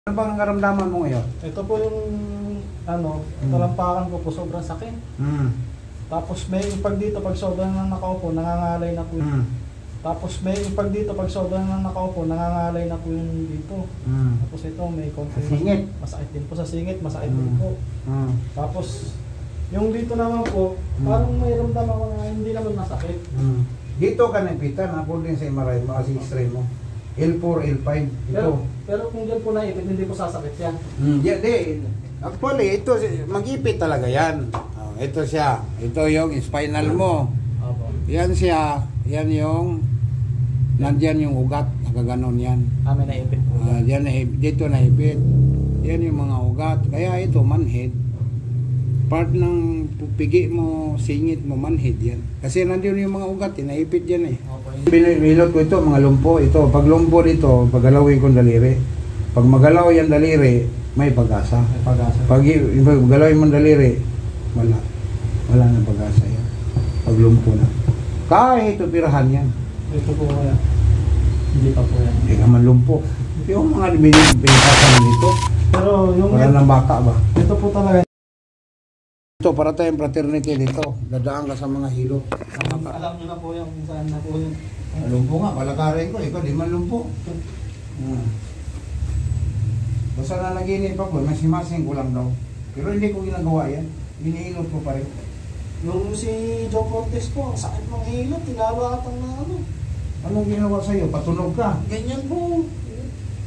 Ano bang karamdaman mo ngayon? Ito po yung talampakan ko po, sobrang sakit. Tapos may pag dito, pag sobrang nang nakaupo, nangangalay na po. Tapos may pag dito, pag sobrang nang nakaupo, nangangalay na po yung dito. Tapos ito, may konti. Singit? Masakit din po sa singit, masakit din po. Tapos, yung dito naman po, parang may ramdam ako na hindi naman masakit. Dito ka nagpitan, ako din sa MRI mo kasi x-ray mo. L4, L5, ito. Pero kung dyan po naipit, hindi po sasakit yan. Yeah, actually, ito, mag-ipit talaga yan. Oh, ito siya. Ito yung spinal mo. Yan siya. Yan yung, nandyan yung ugat. Nakaganon yan. May naipit po. Dito naipit. Yan yung mga ugat. Kaya ito, manhid. Part ng pigi mo, singit mo, manhid yan. Kasi nandiyon yung mga ugat, naipit yan eh. Binilot ko ito, mga lumpo. Ito, pag lumpo dito, paggalawin ko daliri. Pag magalaw yung daliri, may pag-asa. Pag galawin mo daliri, wala. Wala na pag-asa yan. Pag lumpo na. Kahit ito pirahan yan. Ito po kaya. Hindi pa po yan. Hindi naman lumpo. Yung mga binitasan dito. Pero yung... Para ng bata ba? Ito po talaga. Ito, para tayong fraternity dito. Dadaan ka sa mga hilo. Alam niyo na po yung saan na po yung... Lumpo nga, palakarin ko. Ikaw, di man lumpo. Basta na naginip ako, masimasing ko lang daw. Pero hindi ko ginagawa yan. Iniinot ko pa rin. Yung si Joe Cortez po, ang sakit ng hilot, tinawatan na ano. Anong ginawa sa'yo? Patunog ka? Ganyan po.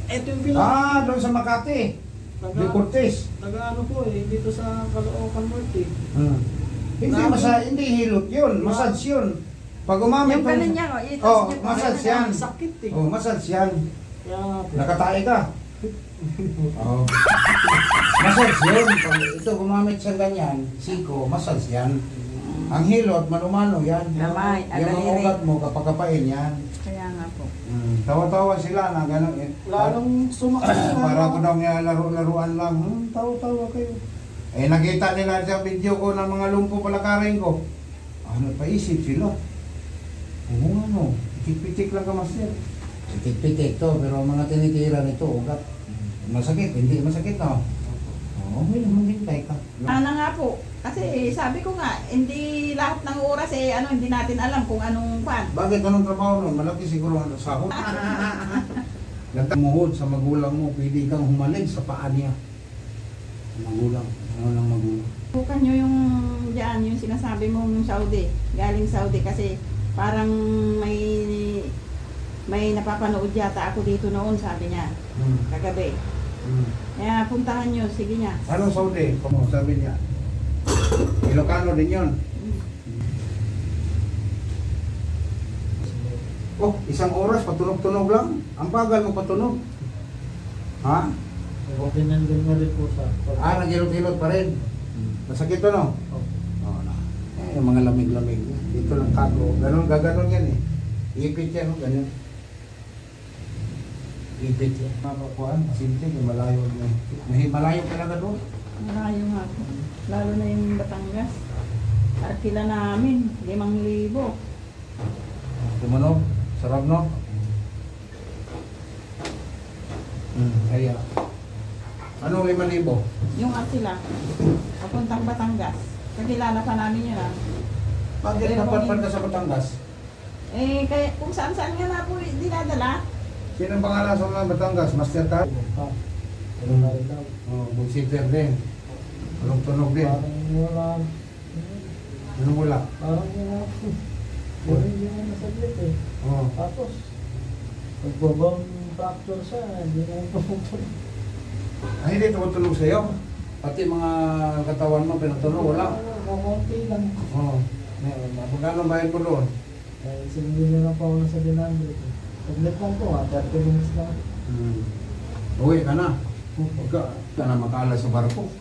Ito yung bilang. Doon sa Makati. Di Cortez. Nag-ano po dito sa Caloocan North eh. Hindi hilot yun. Massage yun. Pag umamit yung ganun niya, massage yan. Sakit eh. Massage yan. Kaya po. Nakatae ka. Massage yun. Pag ito gumamit sa ganyan, siko, massage yan. Ang hilot, manumano yan. Gamay, yung mga ugat mo, kapakapain yan. Kaya nga po. Tawa-tawa sila na gano'n eh. Lalong sumakit. Para ko daw nga laro-laruan lang. Tawa-tawa kayo. Eh nakita nila sa video ko ng mga lumpo palakarin ko. Ano pa isip sila? Oo nga no. Pitik-pitik lang ka master. Pitik-pitik to, pero mga tinitira nito, ugat. Masakit, hindi masakit no? Oo, may maghintay ka. Ano nga po, kasi sabi ko nga, hindi lahat ng oras hindi natin alam kung anong pan. Bakit anong trabaho nun? Malaki siguro ang sahod. Nagtamuhod sa magulang mo, pwede kang humaling sa paa niya. Magulang, ano lang magulang. Bukan nyo yung dyan, yung sinasabi mo yung Saudi, galing Saudi kasi parang may napapanood yata ako dito noon, sabi niya, kagabi. Kaya puntahan nyo, sige niya. Anong Saudi? Como sabi niya? Ilocano din yun. Oh, isang oras, patunog-tunog lang. Ang bagal mo patunog. Ha? Okay na din mo rin po sa... Nagilot-ilot pa rin. Masakit to, no? Oo na. Yung mga lamig-lamig. Dito lang kago. Ganon, gaganon yan eh. Ipit yan, no? Ganyan. Ipit yan. Mapakuan, simple, malayo. Malayo talaga doon. Malayo nga po. Lalo na yung Batangas. Arkila namin, 5,000. Tumunog. Sarap, no? Kaya. Anong 5,000? Yung Arkila, papuntang Batangas. Kakilala pa namin yun Bakit napadpad ka sa Batangas? kaya kung saan-saan nga na po dinadala. Sino ang pangalan sa mga Batangas? Master Tag? Pero na rin daw. Bugsiter din. Anong tunog din? Parang wala. Anong wala? Parang wala. Pero hindi na nasaglit eh. Tapos, pagbabang fracture siya, hindi na tumutunog. Ay, hindi tumutunog sa'yo? Pati mga katawan mo pinatunog, wala? Kukunti lang. Magkano bayad mo doon? Sinigil na po ako sa dinamit. Saglit lang po 30 minutes lang. Uwi ka na. Huwag ka na makaala sa barko.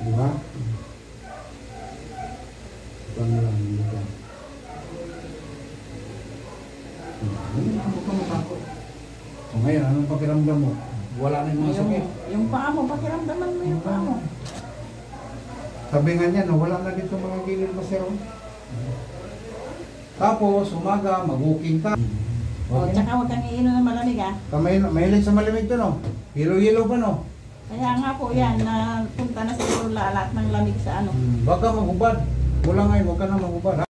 Di ba? Ito na lang. Huwag ka matakot. So ngayon, anong pakiramdam mo? Wala na yung mga sakit. Yung paa mo, pakiramdaman mo yung paa mo. Sabi nga niya, wala na dito mga gilid mo, sir. Tapos, umaga, mag-walking ka. O, Okay. tsaka huwag kang iinom ng malamig ah. Mahilig sa malamig to, no? Hilo-hilo pa, no? Kaya nga po yan, na punta na siguro lahat ng lamig sa ano. Huwag ka magubad. Mula ngayon, huwag ka na magubad, ha?